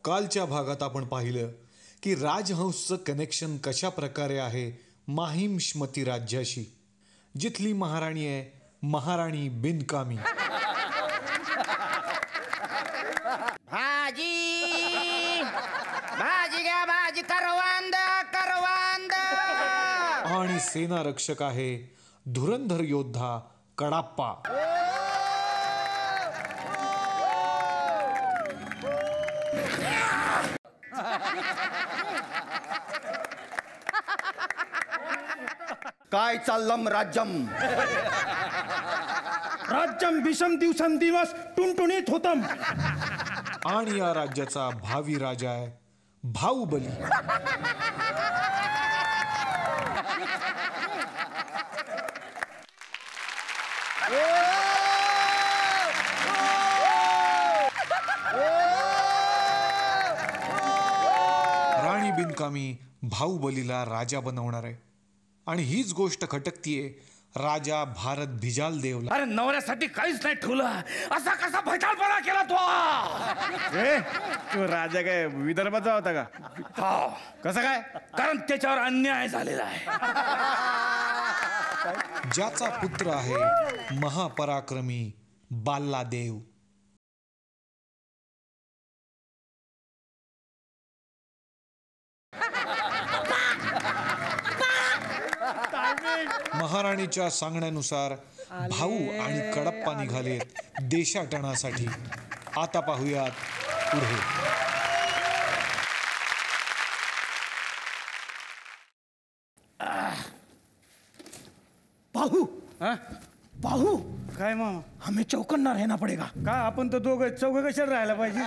कालच्या भागात आपण पाहिलं की राजहंसचं कनेक्शन कशा प्रकारे आहे माहीम श्मती राज्याशी, जिथली महाराणी आहे महाराणी बिनकामी. भाजी भाजी घ्या भाजी, करवांद करवांद. आणि सेना रक्षक आहे धुरंधर योद्धा कडाप्पा. काय चाललम राज्यम. राज्यम भीषम दिवसेंदिवस टुणटुणीत होतम. आणि या राज्याचा भावी राजा आहे बाहुबली. राणी बिनकामी बाहुबलीला राजा बनवणार आहे आणि हीच गोष्ट खटकतीये राजा भारत भिजाल देवला. अरे नवऱ्यासाठी काहीच नाही ठेवलं, असा कसा भैताळपणा केला तो राजा काय विदर्भाचा होता का? हा. कसं काय? कारण त्याच्यावर अन्याय झालेला आहे. ज्याचा पुत्र आहे महापराक्रमी बाल्लादेव. महाराणीच्या सांगण्यानुसार भाऊ आणि कडप्पा निघालेत देशाटनासाठी. आता पाहूयात पुढे. बाहू बाहू काय मग हमें चौकन्ना रहना पडेगा का? आपण तर दोघं चौघं कशाला राहायला पाहिजे?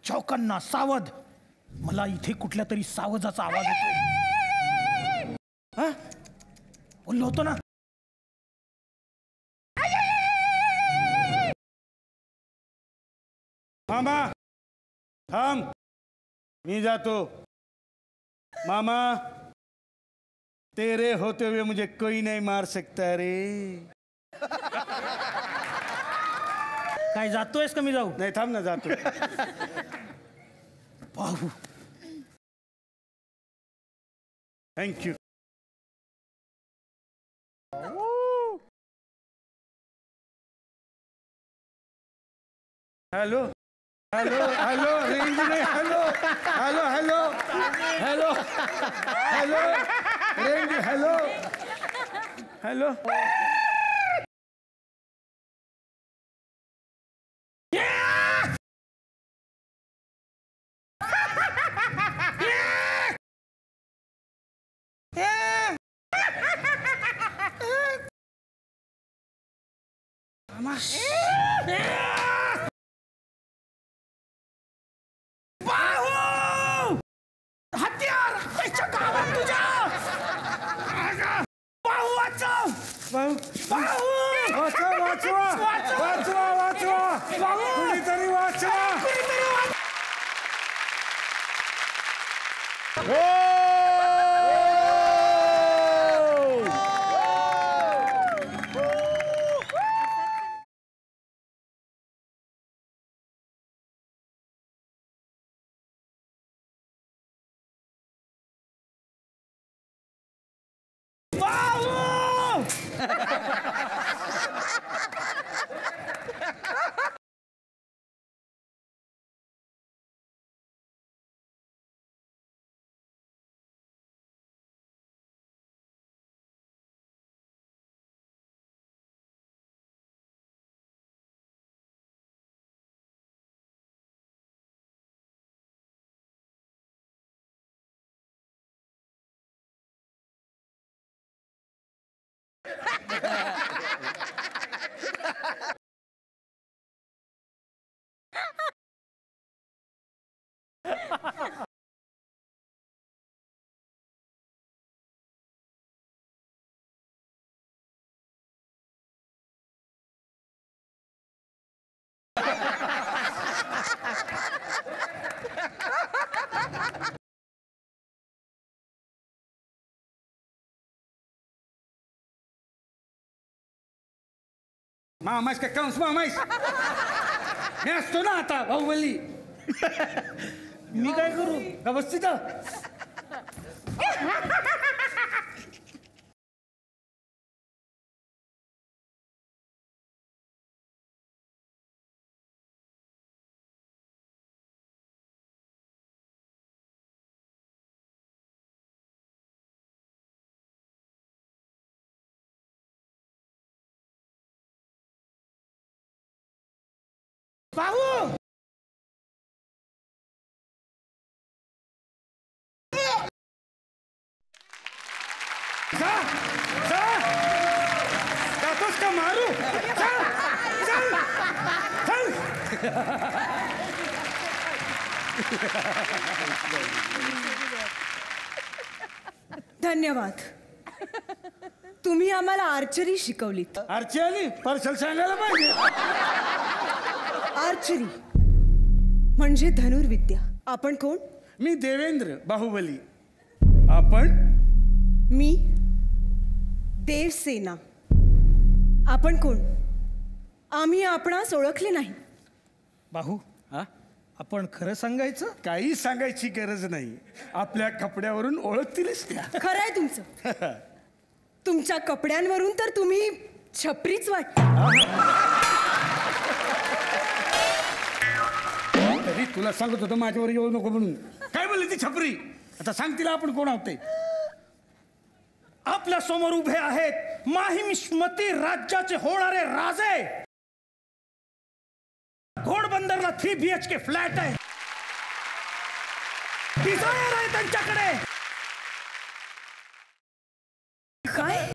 चौकन्ना सावध. मला इथे कुठल्या तरी सावजाचा आवाज येतोय. बोललो होतो ना. मामा थांब, मी जातो. मामा तेरे होते हुए मुझे कोई नहीं मार सकता रे. काय जातोयस का? मी जाऊ? नाही थांब ना, जातो. बाहू thank you. Hello hello hello range नाही. Hello hello hello hello hello range. Hello hello हत्यार तुझ्या. बाहू वाचव. बाहू वाचवा वाचवा वाचवा वाचवा. कुणीतरी वाचवा. Mamãe, que cão, mamãe! मी असतो ना आता बाहुबली. मी काय करू का बस तिथं. बाहू जा जा जातोस का मारू. चल चल चल. धन्यवाद. तुम्ही आम्हाला आर्चरी शिकवलीत. आरची आली पार्सल सांगायला पाहिजे. आर्चरी म्हणजे धनुर्विद्या. आपण कोण? मी देवेंद्र बाहुबली. आपण मी देवसेना. आपण कोण? आम्ही आपणास ओळखले नाही. बाहू हा आपण खरं सांगायचं. काही सांगायची गरज नाही. आपल्या कपड्यावरून ओळखतीलच त्या. खरं आहे तुमचं. तुमच्या कपड्यांवरून तर तुम्ही छपरीच वाटता. तरी तुला सांगत होतं माझ्यावर येऊ नको म्हणून. काय बोलली ती छपरी. आता सांग तिला आपण कोण आहोत ते. आपल्या समोर उभे आहेत माहिष्मती राज्याचे होणारे राजे. घोडबंदरला 3 BHK फ्लॅट आहे. डिझायर आहे त्यांच्याकडे. काय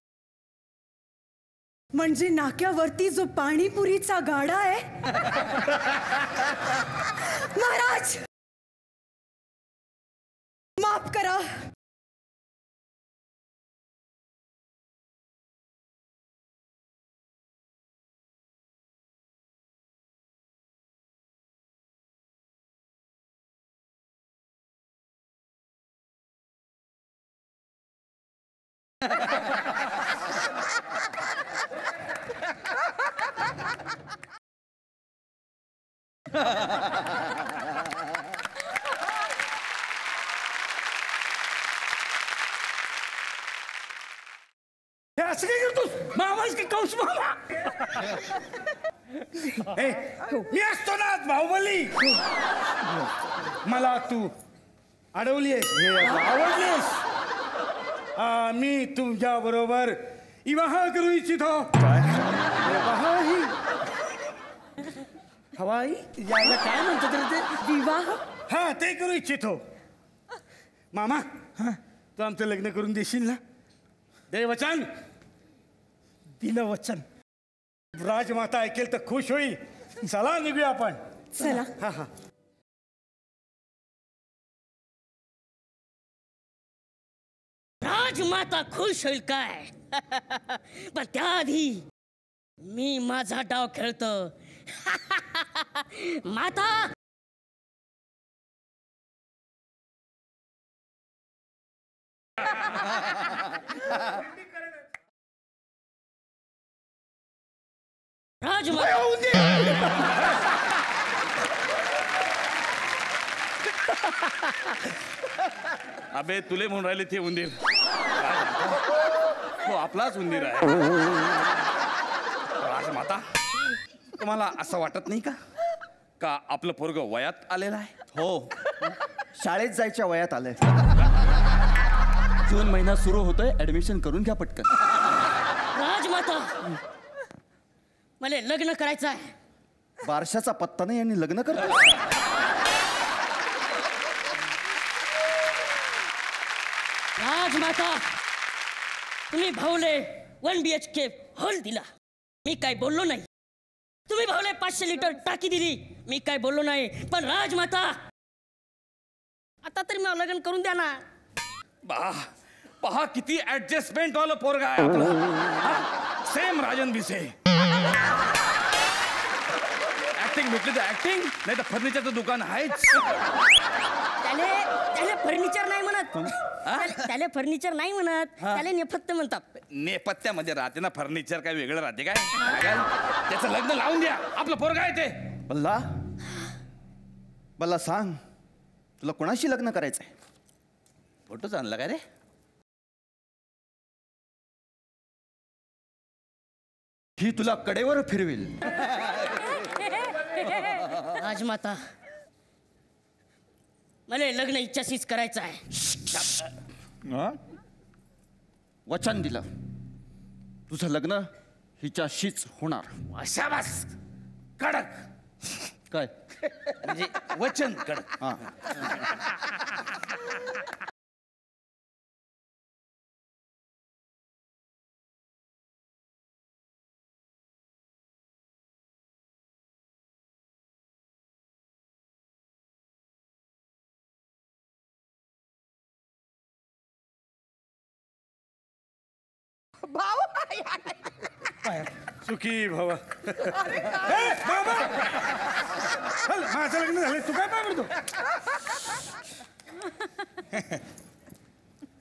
म्हणजे नाक्यावरती जो पाणीपुरीचा गाडा आहे. महाराज माफ करा. हे असं काय करतोस. मामाच की कौश मामा. मी असतो ना बाहुबली. मला तू अडवलीस. आवडलीस. मी तुमच्या बरोबर विवाह करू इच्छितो. हवाई यायला काय म्हणतात रे ते. विवाह. हा ते करू इच्छितो. मामा हा तू आमचं लग्न करून देशील ना. दे वचन. दिलं वचन. राजमाता ऐकेल तर खुश होईल. चला निघूया आपण. चला. हा हा. राजमाता खुश होईल काय. पण त्याआधी मी माझा डाव खेळतो. माता राजमाता अबे तुले म्हणून राहिले ते उंदीर. हो आपलाच उंदीर आहे. राजमाता तुम्हाला असं वाटत नाही का आपलं पोरग वयात आलेलं आहे. हो शाळेत जायच्या वयात आलंय. जून महिना सुरू होतोय. ऍडमिशन करून घ्या पटकन. राजमाता मला लग्न करायचं आहे. बारशाचा पत्ता नाही आणि लग्न करतो. राजमाता तुम्ही भाऊले 1 BHK हॉल दिला. मी काय बोललो नाही. तुम्ही भाऊले 500 लिटर टाकी दिली. मी काय बोललो नाही. पण राजमाता आता तरी मला लग्न करून द्या ना. पहा किती ऍडजस्टमेंट वाला पोरगा आहे आपला. सेम राजन भिसे. ऍक्टिंग भेटली तर ऍक्टिंग नाही तर फर्निचरचं दुकान आहेच. त्याला फर्निचर नाही म्हणत. त्याला फर्निचर नाही म्हणत. त्याला नेपथ्य म्हणतात. नेपथ्यामध्ये राहते ना फर्निचर. काय वेगळं राहते काय. त्याचं लग्न लावून द्या. आपलं पोरगा आहे ते. बल्ला बल्ला सांग, तुला कोणाशी लग्न करायचंय? फोटोच आणला काय रे? ही तुला कडेवर फिरवेल. राजमाता, मला लग्न इच्छाशीच करायचं आहे. वचन दिलं, तुझं लग्न हिच्याशीच होणार. शाबास, कडक. काय म्हणजे वचन कडक. हा. सुखी भव. माझं लग्न झालं, तू काय म्हणतो?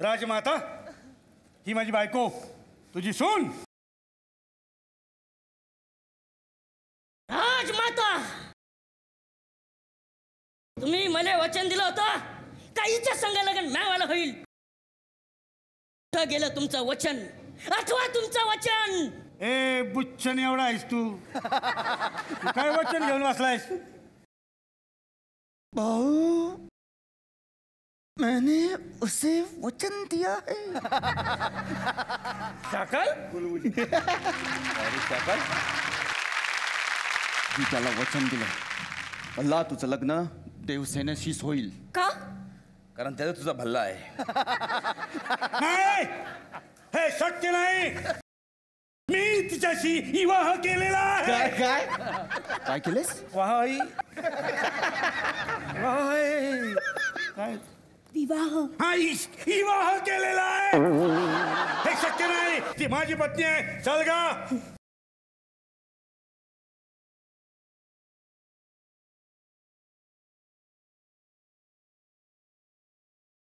राजमाता, ही माझी बायको, तुझी सून. राजमाता, तुम्ही मला वचन दिलं होतं का हिच्या संग लग्न मॅवाला होईल. कुठं गेलं तुमचं वचन? आठवा तुमचं वचन. ए बुच्छन एवढा आहेस तू. तू काय वचन घेऊन बसलायस? भाऊ, मैंने उसे वचन दिया है. साकल शाबास. मी त्याला वचन दिलं, बल्ला तुझं लग्न देवसेनेशीच होईल. का? कारण त्याचा तुझा भल्ला आहे. नाही, हे शक्य नाही. मी तिच्याशी विवाह केलेला आहे. काय काय केलेस? वाही काय? विवाह. हा, विवाह केलेला आहे. हे शक्य नाही. ती माझी पत्नी आहे. चल गा.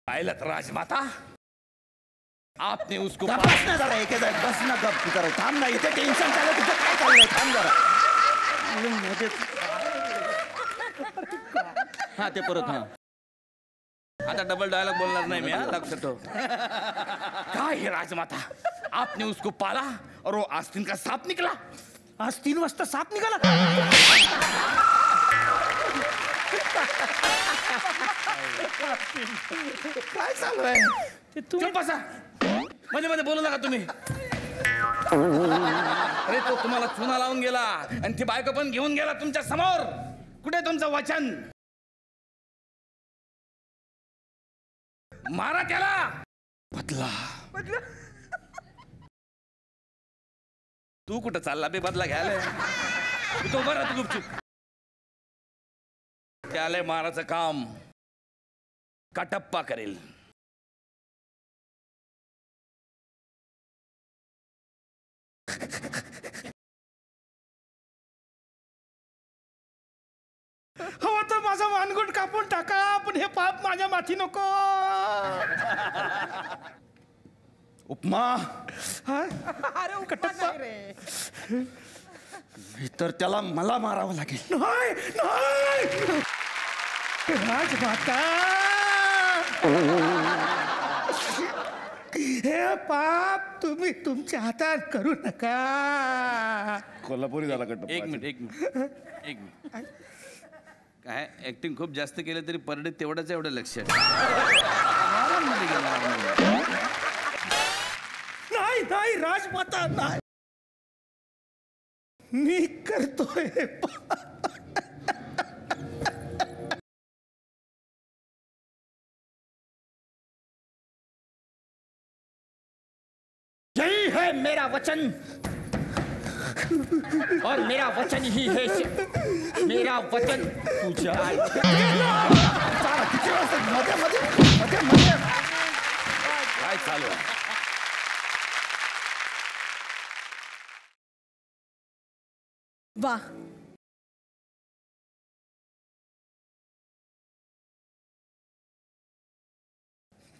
पाहिलं राजमाता, आपने उसको बस ना जरा, एक बस ना, गप करा. थांब ना, इथे टेन्शन चाललं. तुझं काय चाललंय? थांब जरा. हा, ते परत. हा, आता डबल डायलॉग बोलणार नाही मी, हा, लक्षात ठेव. काय हे राजमाता, आपने उसको पाला और वो आस्तीन का सांप निकला. आज 3 वाजता साप निघाला. काय चालू आहे? तुम्ही बसा. मध्ये मध्ये बोलू नका तुम्ही. अरे तो तुम्हाला चुना लावून गेला आणि ती बायको पण घेऊन गेला तुमच्या समोर. कुठे तुमचं वचन? मारा त्याला. बदला. तू कुठं चालला बे बदला घ्यायला? तू तो बरं, तू गुपचूप. त्याला मारायचं काम कटप्पा करेल. हो तर माझा मानगुट कापून टाका, पण हे पाप माझ्या माथी नको. उपमा. कटप्पा. तर त्याला मला मारावं लागेल. नाही नाही, राजमाता, हे पाप तुम्ही तुमच्या हातात करू नका. कोल्हापुरी झाला कट. एक मिनिट. काय ऍक्टिंग खूप जास्त केलं तरी पर डे तेवढंच एवढं लक्ष. नाही नाही राजमाता, नाही. मी करतोय. यही है मेरा वचन, और मेरा वचन ही है मेरा वचन. तुझ्या काय चालू आहे? वा,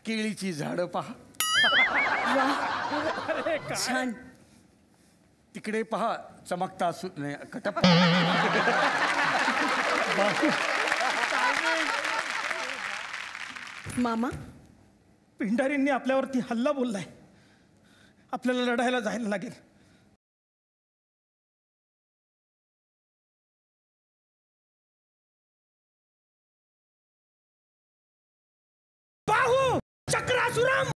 केळीची झाडं पहा. वा, छान. तिकडे पहा, चमकता कटप्पा. मामा, पिंडारींनी आपल्यावरती हल्ला बोललाय. आपल्याला लढायला जायला लागेल. बाहू चक्रासुरम,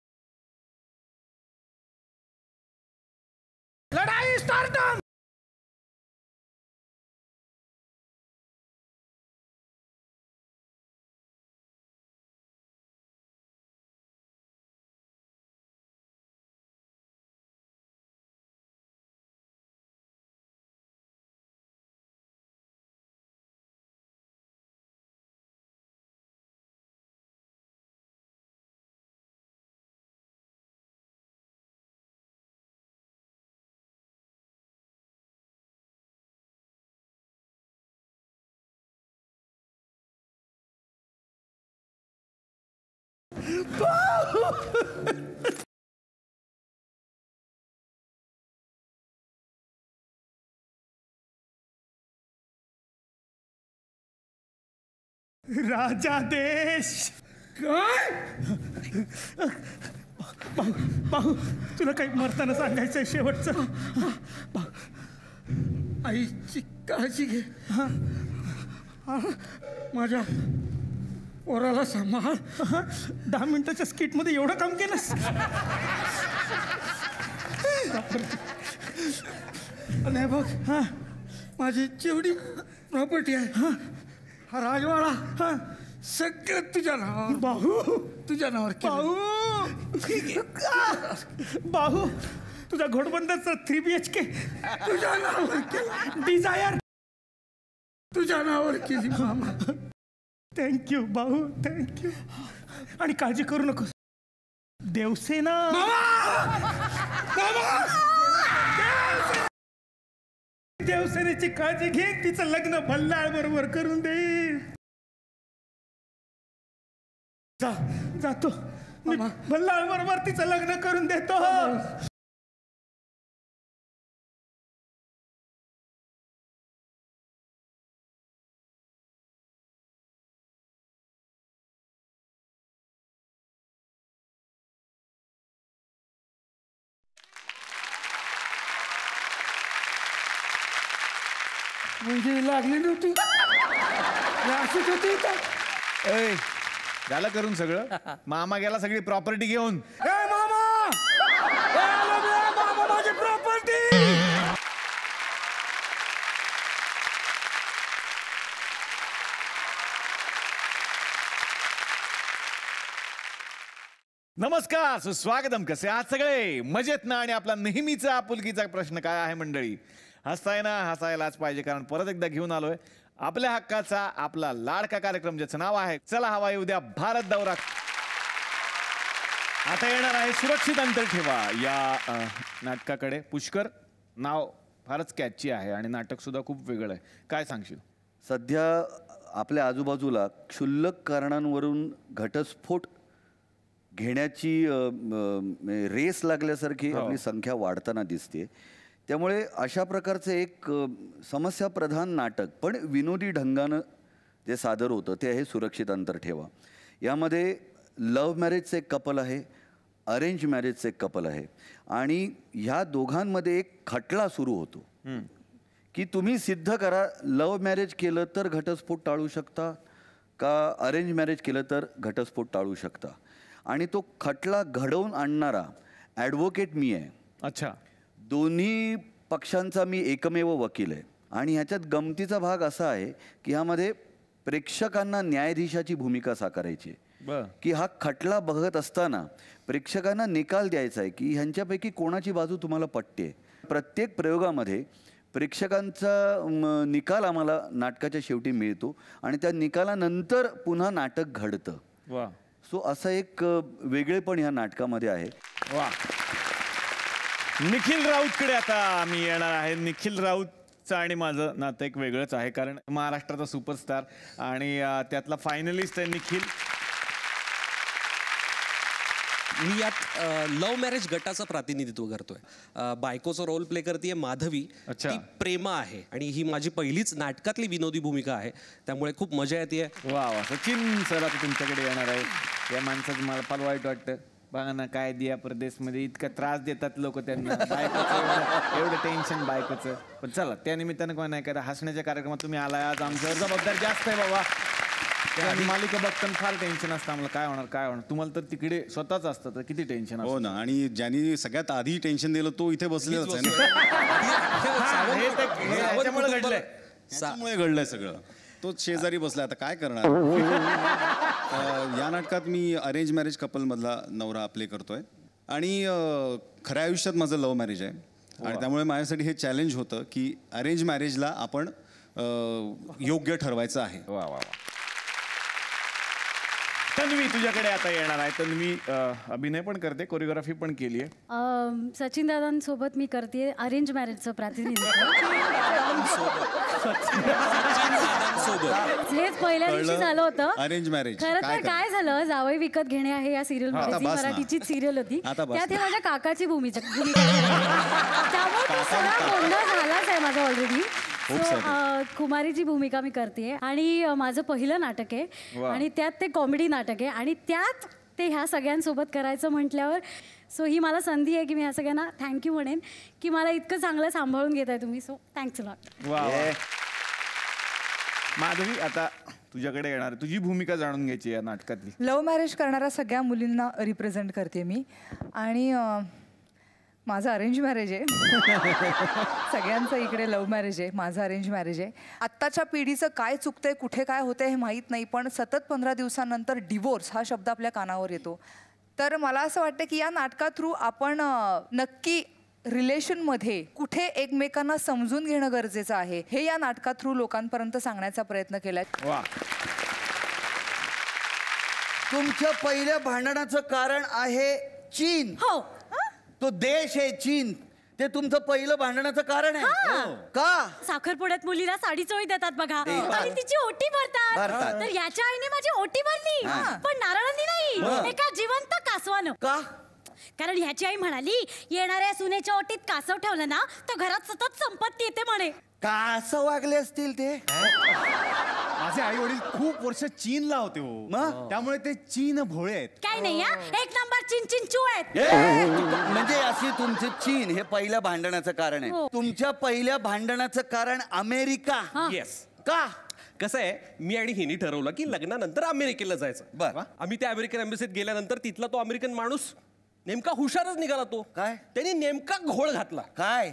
लढाई स्टार्टम. राजादेश. काय बाहू, तुला काही मरताना सांगायचंय शेवटचं? आईची काळजी घे. माझ्या पोराला सांभाळ. 10 मिनिटाच्या स्किटमध्ये एवढं काम केलंस? नाही बघ, माझी जेवढी प्रॉपर्टी आहे, हा राजवाडा सगळं तुझ्या नावावर. बाहू, तुझ्या नावावर. बाहू, तुझा घोडबंदरचा 3 BHK तुझ्या नावावर केला. डिझायर तुझ्या नावावर केली. मामा थँक्यू बाहू, थँक्यू. आणि काळजी करू नकोस. देवसेना देवसेनेची काळजी घे. तिचं लग्न भल्लाळ बरोबर करून दे. जातो मी, भल्लाळ बरोबर तिचं लग्न करून देतो. म्हणजे लागली नव्हती, अशीच होती. झालं करून सगळं. मामा गेला सगळी प्रॉपर्टी घेऊन. मामा, माझी प्रॉपर्टी. नमस्कार, सुस्वागतम. कसे आहात सगळे? मजेत ना? आणि आपला नेहमीचा आपुलकीचा प्रश्न काय आहे मंडळी? हसताय ना? हसायलाच पाहिजे, कारण परत एकदा घेऊन आलोय आपल्या हक्काचा आपला लाडका कार्यक्रम, ज्याचं नाव आहे चला हवा येऊ द्या भारत दौरा. आता येणार आहे सुरक्षित अंतर ठेवा या नाटकाकडे. पुष्कर, नाव फारच कॅची आहे आणि नाटक सुद्धा खूप वेगळं आहे. काय सांगशील? सध्या आपल्या आजूबाजूला क्षुल्लक कारणांवरून घटस्फोट घेण्याची रेस लागल्यासारखी आपली संख्या वाढताना दिसते. त्यामुळे अशा प्रकारचं एक समस्याप्रधान नाटक पण विनोदी ढंगानं जे सादर होतं ते आहे सुरक्षित अंतर ठेवा. यामध्ये लव्ह मॅरेजचं एक कपल आहे, अरेंज मॅरेजचं एक कपल आहे, आणि ह्या दोघांमध्ये एक खटला सुरू होतो की तुम्ही सिद्ध करा, लव्ह मॅरेज केलं तर घटस्फोट टाळू शकता का अरेंज मॅरेज केलं तर घटस्फोट टाळू शकता. आणि तो खटला घडवून आणणारा ॲडव्होकेट मी आहे. अच्छा. दोन्ही पक्षांचा मी एकमेव वकील आहे. आणि ह्याच्यात गमतीचा भाग असा आहे की ह्यामध्ये प्रेक्षकांना न्यायाधीशाची भूमिका साकारायची आहे की हा खटला बघत असताना प्रेक्षकांना निकाल द्यायचा आहे की ह्यांच्यापैकी कोणाची बाजू तुम्हाला पटते. प्रत्येक प्रयोगामध्ये प्रेक्षकांचा निकाल आम्हाला नाटकाच्या शेवटी मिळतो आणि त्या निकालानंतर पुन्हा नाटक घडतं. वा. सो असं एक वेगळेपण ह्या नाटकामध्ये आहे. वा. निखिल राऊतकडे आता मी येणार आहे. निखिल राऊतचं आणि माझं नातं एक वेगळंच आहे, कारण महाराष्ट्राचा सुपरस्टार आणि त्यातला फायनलिस्ट आहे निखिल. मी यात लव्ह मॅरेज गटाचं प्रतिनिधित्व करतोय. बायकोचा रोल प्ले करते माधवी. ती प्रेमा आहे आणि ही माझी पहिलीच नाटकातली विनोदी भूमिका आहे, त्यामुळे खूप मजा येते. वा वा, सचिन सर आता तुमच्याकडे येणार आहे. या माणसाचं मला फार वाईट वाटतं. बघा ना, काय दिया परदेशमध्ये इतका त्रास देतात लोक त्यांना, बायकोचं एवढं टेन्शन बायकोचं. पण चला, त्या निमित्तानं कोण नाही करा, हसण्याच्या कार्यक्रमात तुम्ही आलाय आज. आमच्यावर जबाबदारी जास्त आहे बाबा. मालिका बघताना फार टेन्शन असतं आम्हाला, काय होणार काय होणार. तुम्हाला तर तिकडे स्वतःच असतं, तर किती टेन्शन असतं. हो ना, आणि ज्यांनी सगळ्यात आधी टेन्शन दिलं तो इथे बसलेलाच आहे ना. त्याच्यामुळे घडलंय सगळं. तो शेजारी बसला, आता काय करणार. या नाटकात मी अरेंज मॅरेज कपलमधला नवरा प्ले करतोय आणि खऱ्या आयुष्यात माझं लव्ह मॅरेज आहे. आणि त्यामुळे माझ्यासाठी हे चॅलेंज होतं की अरेंज मॅरेजला आपण योग्य ठरवायचं आहे. वा वा वा. तन्वी तुझ्याकडे आता येणार आहे. तन्वी अभिनय पण करते, कोरिओग्राफी पण केली आहे. सचिन दादांसोबत मी करते अरेंज मॅरेजचं प्रतिनिधित्व. हेच पहिल्या दिवशी झालं होतं अरेंज मॅरेज. खरं तर काय झालं, जावई विकत घेणे आहे या सिरियल मध्ये, मराठीचीच सिरियल होती, त्यात हे माझ्या काकाची भूमिका त्यामुळे तो सगळा गोंधळ झालाच आहे माझा ऑलरेडी. कुमारीची भूमिका मी करते आणि माझं पहिलं नाटक आहे आणि त्यात ते कॉमेडी नाटक आहे आणि त्यात ते ह्या सगळ्यांसोबत करायचं म्हटल्यावर सो ही मला संधी आहे की मी ह्या सगळ्यांना थँक्यू म्हणेन की मला इतकं चांगलं सांभाळून घेताय तुम्ही. So thanks a lot. Madhavi आता तुझ्याकडे येणार, तुझी भूमिका जाणून घ्यायची या नाटकातली. लव्ह मॅरेज करणाऱ्या सगळ्या मुलींना रिप्रेझेंट करते मी आणि माझं अरेंज मॅरेज आहे. सगळ्यांचं इकडे लव्ह मॅरेज आहे, माझं अरेंज मॅरेज आहे. आत्ताच्या पिढीचं काय चुकतंय, कुठे काय होतंय हे माहीत नाही, पण सतत 15 दिवसांनंतर डिवोर्स हा शब्द आपल्या कानावर येतो. तर मला असं वाटतं की या नाटका थ्रू आपण नक्की रिलेशनमध्ये कुठे एकमेकांना समजून घेणं गरजेचं आहे हे या नाटका थ्रू लोकांपर्यंत सांगण्याचा प्रयत्न केलाय. तुमच्या पहिल्या भांडणाचं कारण आहे चीन. हो, तो देश आहे चीन, ते तुमचं पहिलं भांडणाचं कारण आहे. का? साखरपुड्यात मुलीला साडी चोळी देतात बघा आणि तिची ओटी भरतात. तर याच्या आईने माझी ओटी भरली पण नारळांनी नाही, एका जिवंत कासवानं. का? कारण ह्याची आई म्हणाली येणाऱ्या सुनेच्या ओटीत कासव ठेवलं ना तर घरात सतत संपत्ती येते म्हणे. का असं वागले असतील ते? माझे आई वडील खूप वर्ष चीनला होते हो, त्यामुळे ते चीन भोळे आहेत. काय नाही, एक नंबर चिंचिंचू आहेत. म्हणजे अशी तुमचं चीन हे पहिल्या भांडणाचं कारण आहे. तुमच्या पहिल्या भांडणाचं कारण अमेरिका. येस. का? कसं आहे, मी आणि हिनी ठरवलं की लग्नानंतर अमेरिकेला जायचं. बरं. आम्ही त्या अमेरिकन एम्बसीत गेल्यानंतर तिथला तो अमेरिकन माणूस नेमका हुशारच निघाला. तो काय? त्यांनी नेमका घोळ घातला. काय?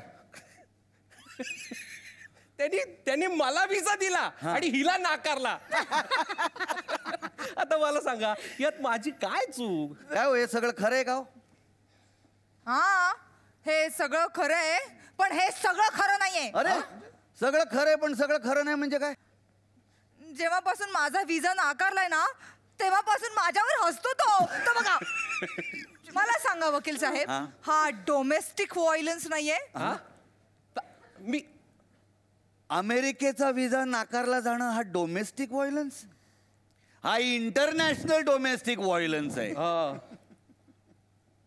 त्यांनी मला व्हिसा दिला आणि हिला नाकारला. आता मला सांगा यात माझी काय चूक? काय हे सगळं खरं आहे का? हा, हे सगळं खरं आहे पण हे सगळं खरं नाहीये. अरे सगळं खरं आहे पण सगळं खरं नाही म्हणजे काय? जेव्हापासून माझा विजा नाकारलाय ना तेव्हापासून माझ्यावर हसतो तो बघा. मला सांगा वकील साहेब, हा डोमेस्टिक व्हायलन्स नाहीये? मी अमेरिकेचा विजा नाकारला जाणं हा डोमेस्टिक व्हायलन्स? हा इंटरनॅशनल डोमेस्टिक व्हायलन्स आहे.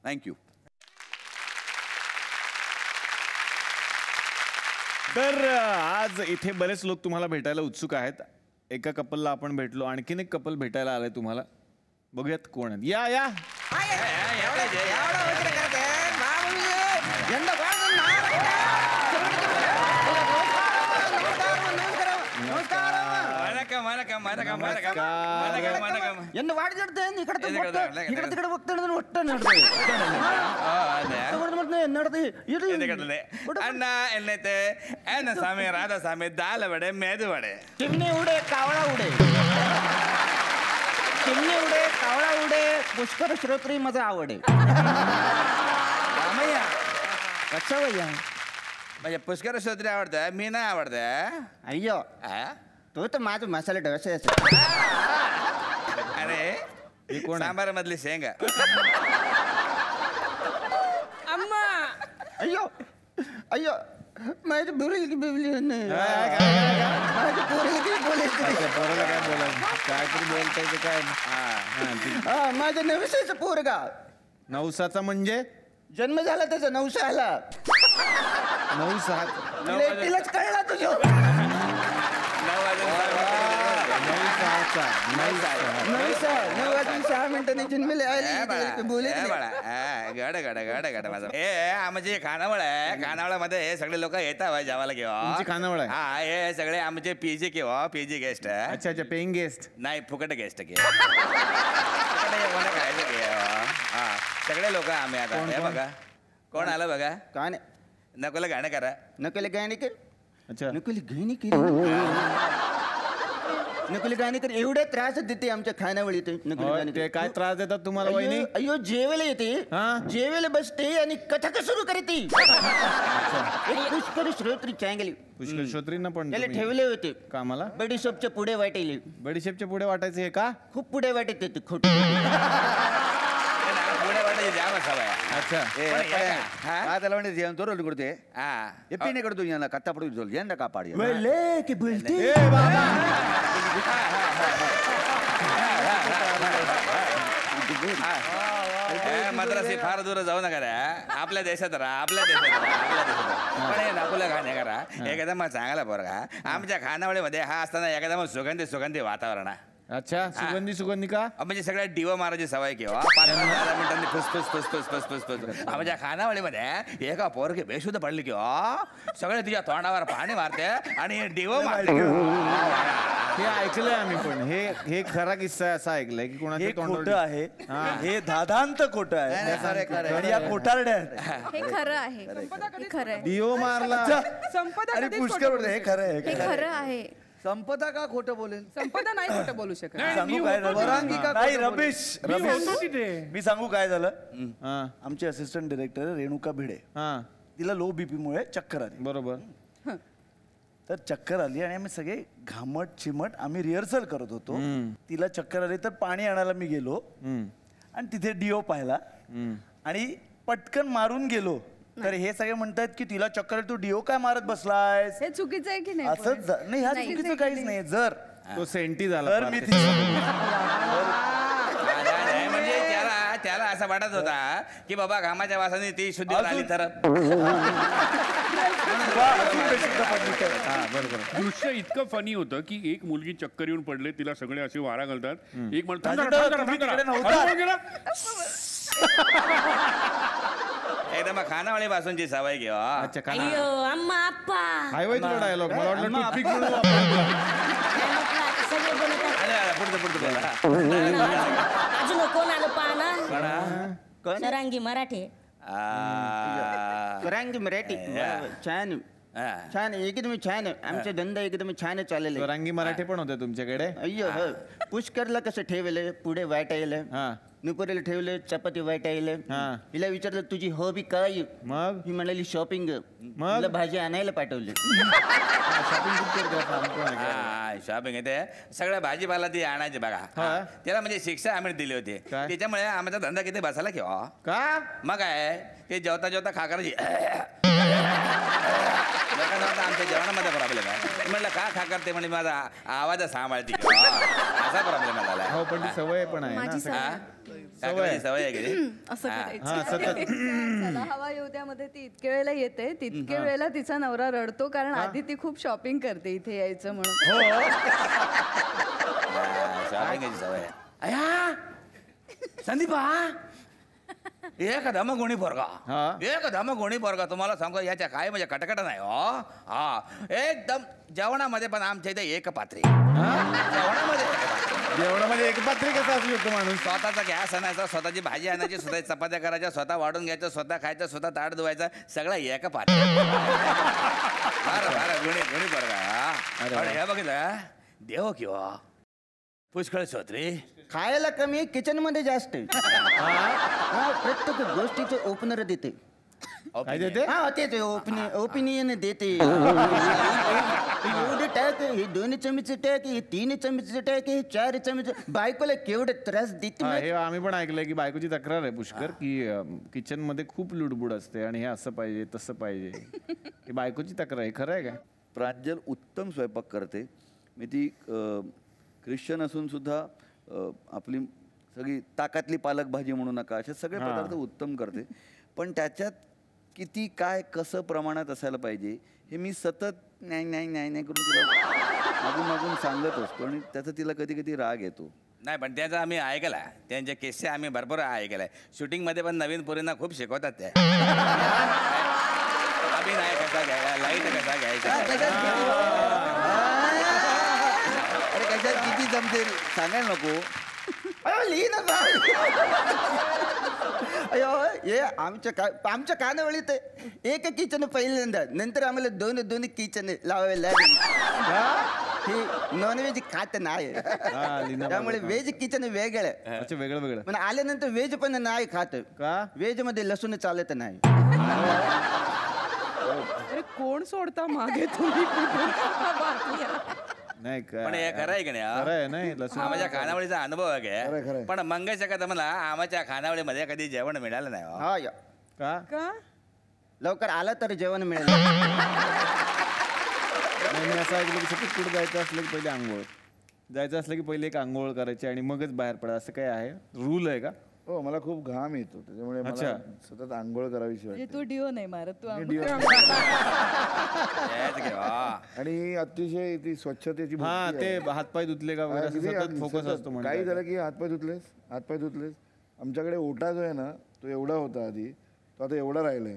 थँक्यू. तर आज इथे बरेच लोक तुम्हाला भेटायला उत्सुक आहेत. एका कपलला आपण भेटलो, आणखीन एक कपल भेटायला आलंय तुम्हाला. बघूयात कोण आहेत. या या என்ன வாடிட்டு இக்கடத்து ಅಣ್ಣ ಎಲ್ಲೈತೆ ಏನ ಸ್ವಾಮಿ ರಾಧಾ ಸ್ವಾಮಿ ದಾಲ ವಡೆ ಮೇದು ವಡೆ चिमणी उडे कावळा उडे चिमणी उडे कावळा उडे पुष्कर श्रोत्री माझा आवडे रामಯ್ಯ कशावय्या म्हणजे पुष्कर श्रोत्री आवडतं मी नाही आवडतं. अय्यो तो तर माझं मसाले डोसे अरे सांबार मधली शेंगा. अम्मा अय्यो अय्यो माझी बुरगी बिबली नाही माझी पोरगी काय तरी बोलताय काय? माझ्या नवशीचं पोरगा नवसाचा म्हणजे जन्म झाला त्याचा नवसाला. 9-7 तिलाच कळला तुझ्या. 9 वाजून 6 मिनिटांनी जन्मले बोले आमचे खानावळ आहे. खानावळामध्ये हे सगळे लोक येतात जेवायला किंवा खानावळ आहे. हा हे सगळे आमचे पीजी किंवा पीजी गेस्ट. अच्छा अच्छा, पेइंग गेस्ट नाही, फुकट गेस्ट किंवा खायचं किंवा हा सगळे लोक आम्ही आता. हे बघा कोण आलं बघा. काय नाही, नकोला गाणं करा. नकली गाणी कर. अच्छा, नकली गाणी कर. नकली गाणी कर. एवढे त्रास देते आमच्या खानावळीत नकली गाणी. ते काय त्रास देतात तुम्हाला वहिनी? अयो जेवायला येते, जेवायला बसते आणि कथा सुरू करते. पुष्कर श्रोत्री चांगली. पुष्कर श्रोत्रींना पण त्याला ठेवले होते कामाला. बडीशेपच्या पुढे वाटेले. बडीशेपच्या पुढे वाटायचे हे का? खूप पुढे वाटत होते. खोट पुढे वाटायचे जाम असावा. अच्छा, त्याला म्हणजे जेवण तो रोल करते एप्पीने करतो यांना कत्ता पडू जोल यांना का पाडी की बोलते. मद्रासी फार दूर जाऊ नका रे. आपल्या देशात राहा, आपल्या देशात राहा. पण हे नाकुला खाणे करा. एकदम चांगला पोरगा. आमच्या खानावळीमध्ये हा असताना एकदम सुगंधी सुगंधी वातावरण आहे. अच्छा, सुगंधी सुगंधी का? म्हणजे सगळ्या डिवो मारायची सवय किंवा 5-10 मिनिटांनी फुसफुस. आमच्या खानावळीमध्ये एका पोरगी बेशुद्ध पडली किंवा सगळे तिच्या तोंडावर पाणी मारते आणि डिवो मारते. हे ऐकलंय आम्ही, पण हे खरा किस्सा आहे असं ऐकलंय की कोणाचं खोटं आहे. हे दादांत खोटं आहे. आणि या कोठारड्या हे खरं आहे. हे खरं आहे. डिओ मारला आणि पुष्कर हे खरं आहे. हे खरं आहे. संपदा का खोटं बोलेल? संपदा नाही खोटं बोलू शकत. सांगू काय नाही रमेश, मी सांगू काय झालं. आमचे असिस्टंट डिरेक्टर रेणुका भिडे, तिला लो बीपी मुळे चक्कर आली. बरोबर. तर चक्कर आली आणि आम्ही सगळे घामट चिमट आम्ही रिहर्सल करत होतो. तिला चक्कर आली तर पाणी आणायला मी गेलो आणि तिथे डिओ पाहिला आणि पटकन मारून गेलो. तर हे सगळे म्हणतात की तिला चक्कर तू डिओ काय मारत बसलायस? हे चुकीचं आहे की नाही? असंच नाही, ह्या चुकीचं काहीच नाही. जर तो सेंटी झाला तर मी म्हणजे त्याला असं वाटत होता की बाबा घामाच्या वासाने ती शुद्ध आली तर. दृश्य इतकं फनी होतं की एक मुलगी चक्कर येऊन पडले, तिला सगळे असे वारा घालतात. एक म्हणतो एकदम खानावळी पासूनची सवय घेवा. अय्यो अम्मा आप्पा. हायवे तुला डायलॉग मला वाटलं टॉपिक पुढचं बोला. अजून कोण आलं पाहना? सरांगी मराठी. सरांगी मराठी छान छान, एकदम छान. आमचा धंदा एकदम छान चाललेला. रंगी मराठी पण होते तुमच्याकडे? अय्यो हो. पुष्करला कसं ठेवलं पुढे वाटायला, नुपुरीला ठेवलं चपाती वाटायला. हिला विचारलं तुझी हॉबी काय? मग ही म्हणाली शॉपिंग. मला भाजी आणायला पाठवली. शॉपिंग येते सगळ्या भाजीपाला ती आणायची बघा. त्याला म्हणजे शिक्षा आम्ही दिली होती. त्याच्यामुळे आमचा धंदा किती बसायला किंवा का मग काय ते जेवता जेवता खा करायची. आमच्या जेवणामध्ये प्रॉब्लेम आहे. म्हणलं का खा करते म्हणजे माझा आवाज सांभाळते असा प्रॉब्लेम झाला. हो पण ती सवय पण आहे ना. सवय आहे की असं हवा येऊद्यामध्ये ती इतके वेळेला येते, तितके वेळेला तिचा नवरा रडतो कारण आधी ती खूप शॉपिंग करते इथे यायचं म्हणून. शॉपिंगची सवय आहे. संदीपा एक धम गोणी पोरगा तुम्हाला सांगतो याच्या काय म्हणजे कटकट नाही हो. हा एकदम जेवणामध्ये पण आमच्या इथे एक पात्री. जेवणामध्ये एक पात्री कसं असू शकतो माणूस? स्वतःचा गॅस आणायचा, स्वतःची भाजी आणायची, स्वतः चपात्या करायच्या, स्वतः वाढून घ्यायचं, स्वतः खायचं, स्वतः ताट धुवायचं, सगळं एक पात्री. गुणी पोरगा. हे बघितलं देव किंवा पुष्कळ श्रोत्री खायला कमी किचन मध्ये जास्त. प्रत्येक गोष्टीचे ओपनर देते. काय देते? हा तेच ओपिनियन देते. एवढे टाक, हे 2 चमचे टाक, हे 3 चमचे टाक, हे 4 चमचे. बायकोला केवढे त्रास देते. हे आम्ही पण ऐकलंय की बायकोची तक्रार आहे पुष्कर की किचन मध्ये खूप लुडबुड असते आणि हे असं पाहिजे तसं पाहिजे. ही बायकोची तक्रार आहे. खरं आहे का? प्रांजल उत्तम स्वयंपाक करते. मी ती ख्रिश्चन असून सुद्धा आपली सगळी ताकातली पालक भाजी म्हणू नका, असे सगळे पदार्थ उत्तम करते. पण त्याच्यात किती काय कसं प्रमाणात असायला पाहिजे हे मी सतत नाही नाही नाही नाही करून तिला मागून मागून सांगत असतो आणि त्याचा तिला कधी कधी राग येतो. नाही पण त्याचं आम्ही ऐकला, त्यांच्या केसचे आम्ही भरपूर ऐकलाय. शूटिंगमध्ये पण नवीन पोरींना खूप शिकवतात ते. अभिनय कसा घ्यायला, लाईट कसा घ्यायचा. अरे कशात किती जमते सांगायला नको. अयो हे आमच्या कानावळीत एक किचन पहिल्यांदा, नंतर आम्हाला दोन दोन किचन लावावे लागले. हे नॉनव्हेज खात नाही, त्यामुळे व्हेज किचन वेगळं वेगळं वेगळं. पण आल्यानंतर व्हेज पण नाही खात. व्हेज मध्ये लसूण चालत नाही. अरे कोण सोडता मागे तुम्ही? नाही पण हे खरं आहे की नाही? आमच्या खानावळीचा अनुभव आहे. पण मंगेश का मला आमच्या खानावळीमध्ये कधी जेवण मिळालं नाही. का लवकर आलं तर जेवण मिळेल. मी असं ऐकलं की सतत कुठं जायचं असलं की पहिले आंघोळ, जायचं असलं की पहिले एक आंघोळ करायची आणि मगच बाहेर पडा, असं काय आहे? रूल आहे का? हो, मला खूप घाम येतो त्याच्यामुळे मला सतत आंघोळ करावीशी वाटते. तू डिओ नाही मारत, तू आणि अतिशय ती स्वच्छतेची ते हातपाय धुतले का वगैरे फोकस असतो. काही झालं की हातपाय धुतलेस. आमच्याकडे ओटा जो आहे ना तो एवढा होता आधी, तो आता एवढा राहिलाय.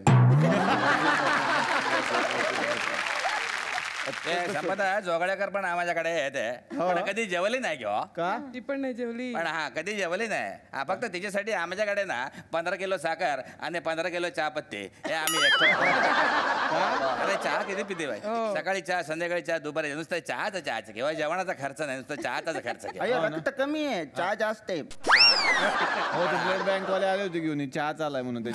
संपदा जोगळ्याकर पण आमच्याकडे येते, पण कधी जेवली नाही किंवा ती पण नाही जेवली. पण कधी जेवली नाही. फक्त तिच्यासाठी आमच्याकडे ना 15 किलो साखर आणि 15 किलो चहा पत्ती हे आम्ही अरे चहा किती पिते बाई? सकाळी चहा, संध्याकाळी चहा, दुपारी नुसतं चहाचा किंवा जेवणाचा खर्च नाही, नुसतं चहाचा खर्च. रक्त कमी आहे, चहा जास्त आहे. ब्लड बँक वाले आले होते घेऊन चहा चालाय म्हणून. पण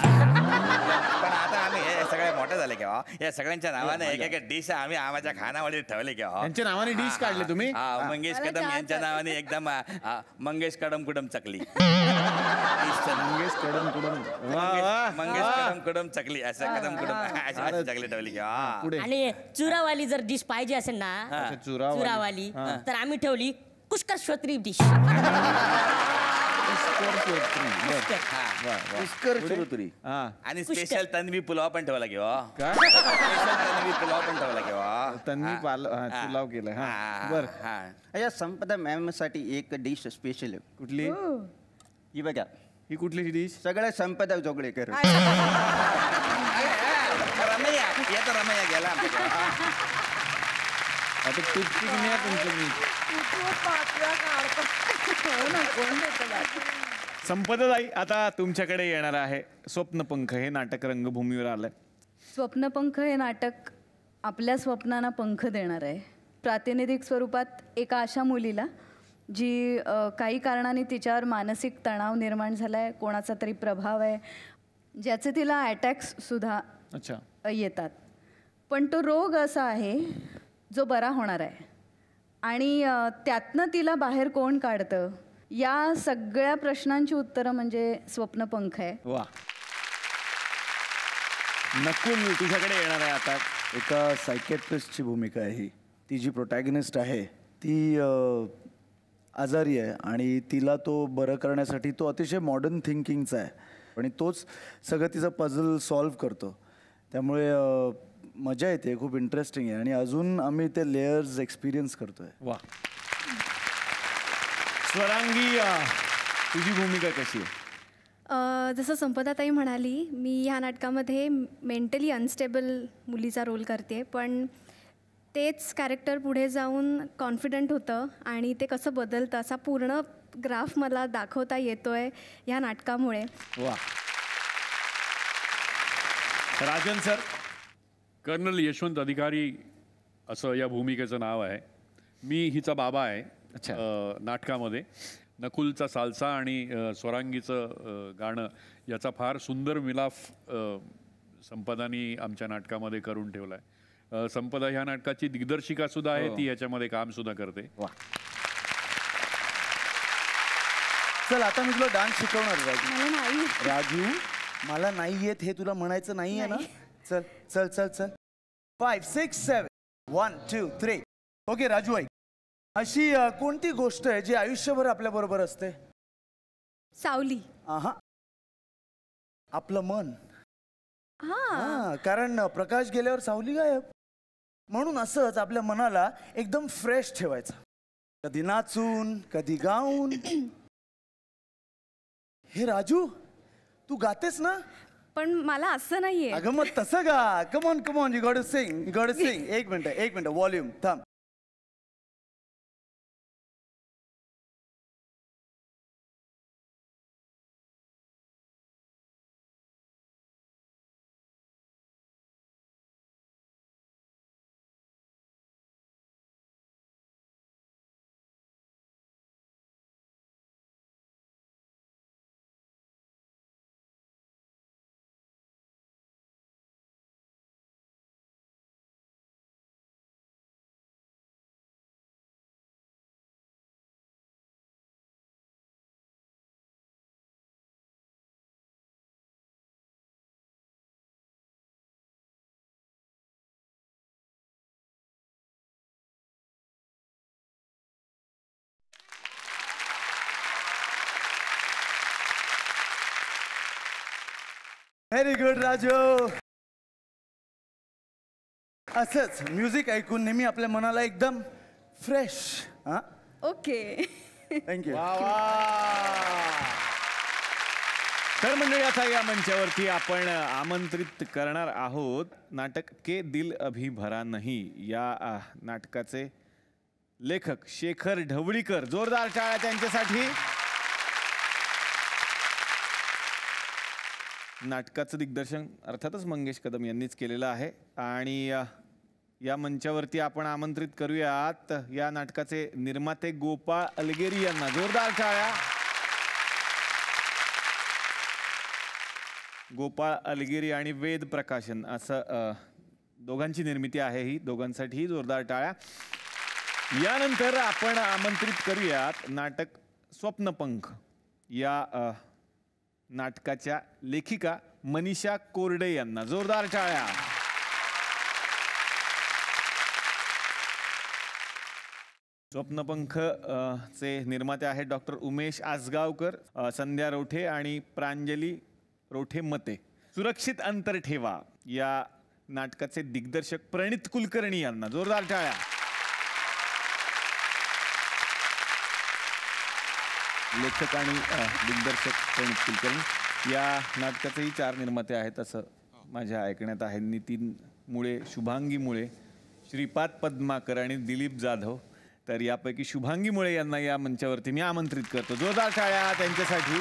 आता आम्ही हे सगळे मोठे झाले किंवा या सगळ्यांच्या नावाने एक एक डिश आम्ही आमच्या खानावळीत ठेवले किंवा त्यांच्या नावाने डिश काढले तुम्ही? मंगेश कदम यांच्या नावाने एकदम मंगेश कडम कुडम चकली. मंगेश कडम कुडम चकली असं कदम कुडम अशी चकली ठेवली किंवा. आणि चुरावाली जर डिश पाहिजे असेल ना, चुरावाली तर आम्ही ठेवली पुष्कर श्रोत्री डिश. आणि स्पेशल तन्वी पुलाव पण ठेवला किंवा. तन्वी पुलाव पण ठेवला किंवा. तन्वी पुलाव केलाय. बरं, संपदा मॅम साठी एक डिश स्पेशल आहे. कुठली? ही बघा. ही कुठली डिश? सगळ्या संपदा जोगळेकर. रमैया येतो, रमैया गेला. आता टूथपिक नाही तुमचं. संपदाताई, आता तुमच्याकडे येणार आहे स्वप्नपंख हे नाटक रंगभूमीवर आलंय. स्वप्नपंख हे नाटक आपल्या स्वप्नांना पंख देणार आहे. प्रातिनिधिक स्वरूपात एका अशा मुलीला जी काही कारणाने तिच्यावर मानसिक तणाव निर्माण झाला आहे, कोणाचा तरी प्रभाव आहे, ज्याचे तिला अटॅक्स सुद्धा येतात. पण तो रोग असा आहे जो बरा होणार आहे आणि त्यातनं तिला बाहेर कोण काढतं, या सगळ्या प्रश्नांची उत्तरं म्हणजे स्वप्नपंख आहे. वा. नकुल तुझ्याकडे येणार आहे आता. एका सायकॅट्रिस्टची भूमिका आहे ही. ती जी प्रोटॅगनिस्ट आहे ती आजारी आहे आणि तिला तो बरं करण्यासाठी तो अतिशय मॉडर्न थिंकिंगचा आहे आणि तोच सगळं तिचं पझल सॉल्व्ह करतो. त्यामुळे मजा येते, खूप इंटरेस्टिंग आहे आणि अजून आम्ही ते लेयर्स एक्सपिरियन्स करतोय. वा. स्वरांगी, तुझी भूमिका कशी आहे? जसं संपदाताई म्हणाली, मी ह्या नाटकामध्ये मेंटली अनस्टेबल मुलीचा रोल करते, पण तेच कॅरेक्टर पुढे जाऊन कॉन्फिडंट होतं आणि ते कसं बदलतं असा पूर्ण ग्राफ मला दाखवता येतोय ह्या नाटकामुळे. वा. राजन सर. कर्नल यशवंत अधिकारी असं या भूमिकेचं नाव आहे. मी हिचा बाबा आहे नाटकामध्ये. नकुलचा साल्सा आणि स्वरांगीचं गाणं याचा फार सुंदर मिलाफ संपदानी आमच्या नाटकामध्ये करून ठेवला आहे. संपदा ह्या नाटकाची दिग्दर्शिका सुद्धा आहे, ती याच्यामध्ये काम सुद्धा करते. चल आता मी तुला डान्स शिकवणार. राजू, मला नाही येत हे तुला म्हणायचं नाही आहे ना? चल चल चल चल. 5 6 7 1 2 3. ओके राजू, ऐक. अशी कोणती गोष्ट आहे जी आयुष्यभर आपल्या बरोबर असते? सावली. आपलं मन. हा, कारण प्रकाश गेल्यावर सावली गायब. म्हणून असंच आपल्या मनाला एकदम फ्रेश ठेवायचं, कधी नाचून कधी गाऊन. हे राजू, तू गातेस ना? पण मला असं नाहीये. अगं मग तसं गा. Come on come on, you got to sing, you got to sing. एक मिनिट व्हॉल्यूम थांब. Very good Raju. असंच म्युझिक ऐकून नेहमी आपल्या मनाला एकदम फ्रेश. Okay, thank you. तर मंडळी, आता या मंचावरती आपण आमंत्रित करणार आहोत नाटक के दिल अभी भरा नहीं या नाटकाचे लेखक शेखर ढवळीकर. जोरदार टाळ्या त्यांच्यासाठी. नाटकाचं दिग्दर्शन अर्थातच मंगेश कदम यांनीच केलेलं आहे. आणि या मंचावरती आपण आमंत्रित करूयात या नाटकाचे निर्माते गोपाळ अलगेरी यांना. जोरदार टाळ्या. गोपाळ अलगेरी आणि वेद प्रकाशन असं दोघांची निर्मिती आहे ही. दोघांसाठीही जोरदार टाळ्या. यानंतर आपण आमंत्रित करूयात नाटक स्वप्नपंख या नाटकाच्या लेखिका मनीषा कोरडे यांना. जोरदार टाळ्या. स्वप्नपंख चे निर्माते आहेत डॉक्टर उमेश आसगावकर, संध्या रोठे आणि प्रांजली रोठे मते. सुरक्षित अंतर ठेवा या नाटकाचे दिग्दर्शक प्रणित कुलकर्णी यांना. जोरदार टाळ्या. लेखक आणि दिग्दर्शक प्रणित कुलकर्णी. या नाटकाचेही 4 निर्माते आहेत असं माझ्या ऐकण्यात आहे. नितीन मुळे, शुभांगी मुळे, श्रीपाद पद्माकर आणि दिलीप जाधव. तर यापैकी शुभांगी मुळे यांना या मंचावरती मी आमंत्रित करतो. जोरदार टाळ्या त्यांच्यासाठी.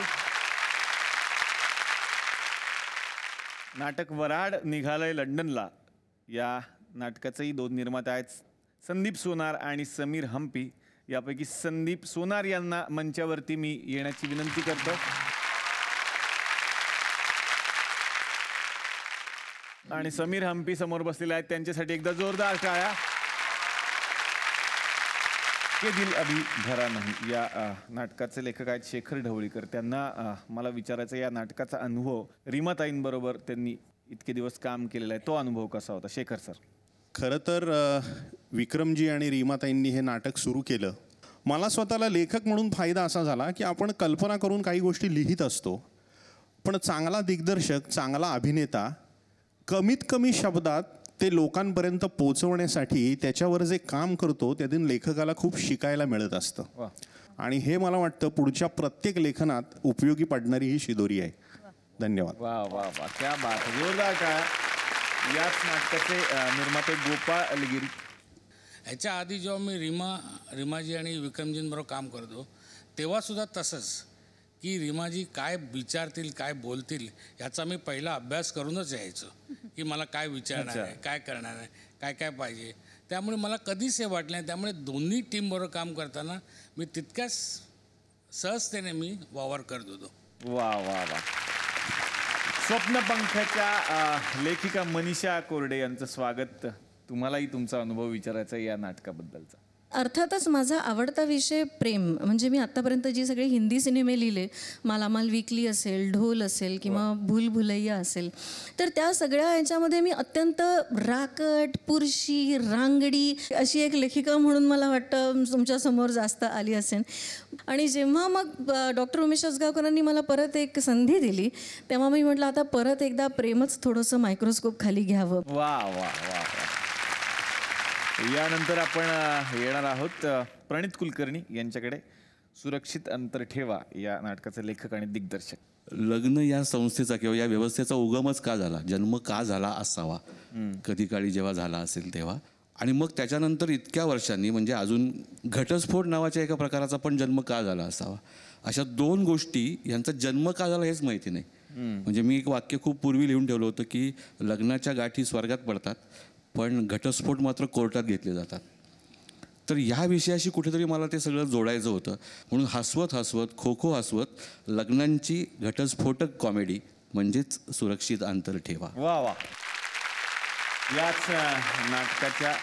नाटक वराड निघालय लंडनला या नाटकाचेही 2 निर्माते आहेत, संदीप सोनार आणि समीर हम्पी. यापैकी संदीप सोनार यांना मंचावरती मी येण्याची विनंती करतो. आणि समीर हम्पी समोर बसलेले आहेत, त्यांच्यासाठी एकदा जोरदार टाळ्या. के दिल अभी भरा नहीं या नाटकाचे लेखक आहेत शेखर ढवळीकर. त्यांना मला विचारायचं, या नाटकाचा अनुभव रीमाताईंबरोबर त्यांनी इतके दिवस काम केलेलं आहे, तो अनुभव कसा होता? शेखर सर. खरं तर विक्रमजी आणि रीमाताईंनी हे नाटक सुरू केलं. मला स्वतःला लेखक म्हणून फायदा असा झाला की आपण कल्पना करून काही गोष्टी लिहित असतो, पण चांगला दिग्दर्शक, चांगला अभिनेता कमीत कमी शब्दात ते लोकांपर्यंत पोचवण्यासाठी त्याच्यावर जे काम करतो त्यातून लेखकाला खूप शिकायला मिळत असतं. आणि हे मला वाटतं पुढच्या प्रत्येक लेखनात उपयोगी पडणारी ही शिदोरी आहे. धन्यवाद. वा वा वा, क्या बात. जोरदार टाळ्या. याच नाटकाचे निर्माते गोपाळ अलगेरी. ह्याच्या आधी जेव्हा मी रीमाजी आणि विक्रमजींबरोबर काम करतो तेव्हा सुद्धा तसंच की रीमाजी काय विचारतील, काय बोलतील याचा मी पहिला अभ्यास करूनच यायचो की मला काय विचारणार आहे, काय करणार आहे, काय काय पाहिजे. त्यामुळे मला कधीच हे वाटलं नाही. त्यामुळे दोन्ही टीमबरोबर काम करताना मी तितक्याच सहजतेने मी वावर करत होतो. वा वा वा. स्वप्नपंखच्या लेखिका मनीषा कोरडे यांचं स्वागत. तुम्हालाही तुमचा अनुभव विचारायचा या नाटकाबद्दलचा. अर्थातच माझा आवडता विषय प्रेम. म्हणजे मी आत्तापर्यंत जी सगळे हिंदी सिनेमे लिहिले, मालामाल वीकली असेल, ढोल असेल किंवा भूल भुलैया असेल, तर त्या सगळ्या ह्याच्यामध्ये मी अत्यंत राकट, पुरशी, रांगडी अशी एक लेखिका म्हणून मला वाटतं तुमच्यासमोर जास्त आली असेल. आणि जेव्हा मग डॉक्टर उमेश असगावकरांनी मला परत एक संधी दिली, तेव्हा मी म्हटलं आता परत एकदा प्रेमच थोडंसं मायक्रोस्कोप खाली घ्यावं. वा वा वा. यानंतर आपण येणार आहोत प्रणित कुलकर्णी यांच्याकडे. सुरक्षित अंतर ठेवा या नाटकाचे लेखक आणि दिग्दर्शक. लग्न या संस्थेचा किंवा या व्यवस्थेचा उगमच का झाला, जन्म का झाला असावा कधी काळी जेव्हा झाला असेल तेव्हा. आणि मग त्याच्यानंतर इतक्या वर्षांनी म्हणजे अजून घटस्फोट नावाच्या एका प्रकाराचा पण जन्म का झाला असावा. अशा दोन गोष्टी यांचा जन्म का झाला हेच माहिती नाही. म्हणजे मी एक वाक्य खूप पूर्वी लिहून ठेवलं होतं की लग्नाच्या गाठी स्वर्गात पडतात पण घटस्फोट मात्र कोर्टात घेतले जातात. तर ह्या विषयाशी कुठेतरी मला ते सगळं जोडायचं होतं. म्हणून हसवत हसवत खो खो हसवत लग्नांची घटस्फोटक कॉमेडी म्हणजेच सुरक्षित अंतर ठेवा. वा वा. याच नाटकाच्या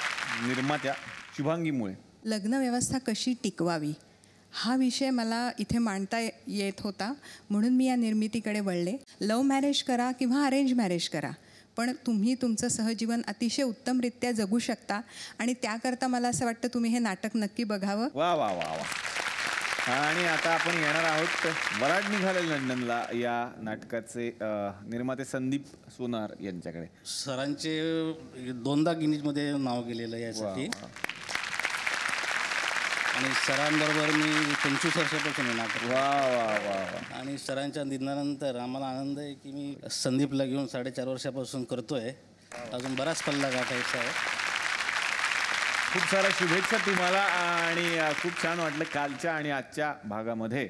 निर्मात्या शुभांगी मुळे. लग्न व्यवस्था कशी टिकवावी हा विषय मला इथे मांडता येत होता, म्हणून मी या निर्मितीकडे वळले. लव्ह मॅरेज करा किंवा अरेंज मॅरेज करा, पण तुम्ही तुमचं सहजीवन अतिशय उत्तमरित्या जगू शकता. आणि त्याकरता मला असं वाटतं तुम्ही हे नाटक नक्की बघावं. वा वा वा वा. आणि आता आपण येणार आहोत वराड निघाले लंडनला या नाटकाचे निर्माते संदीप सोनार यांच्याकडे. सरांचे 2दा गिनीजमध्ये नाव गेलेलं आहे यासाठी. आणि सरांबरोबर मी 25 वर्षापासून आहे नाटक. वा वा वा. आणि सरांच्या निधनानंतर आम्हाला आनंद आहे की मी संदीपला घेऊन 4.5 वर्षापासून करतोय. अजून बराच पल्ला गाठायचा आहे. खूप साऱ्या शुभेच्छा तुम्हाला. आणि खूप छान वाटलं कालच्या आणि आजच्या भागामध्ये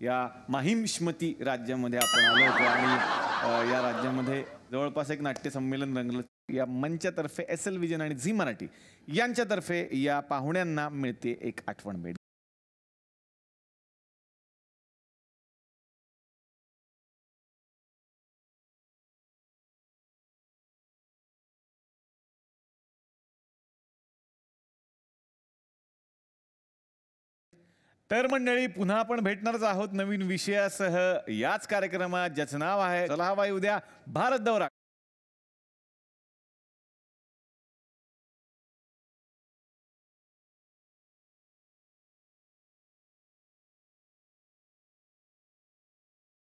या माहिमश्मती राज्यामध्ये आपण आलो होतो. आणि या राज्यामध्ये जवळपास एक नाट्य संमेलन रंगलं. या मंचातर्फे SL विजन आणि झी मराठी यांच्यातर्फे या पाहुण्यांना मिळते एक आठवण भेट. तर मंडळी पुन्हा आपण भेटणारच आहोत नवीन विषयासह याच कार्यक्रमात ज्याचं नाव आहे चला हवा उद्या भारत दौरा.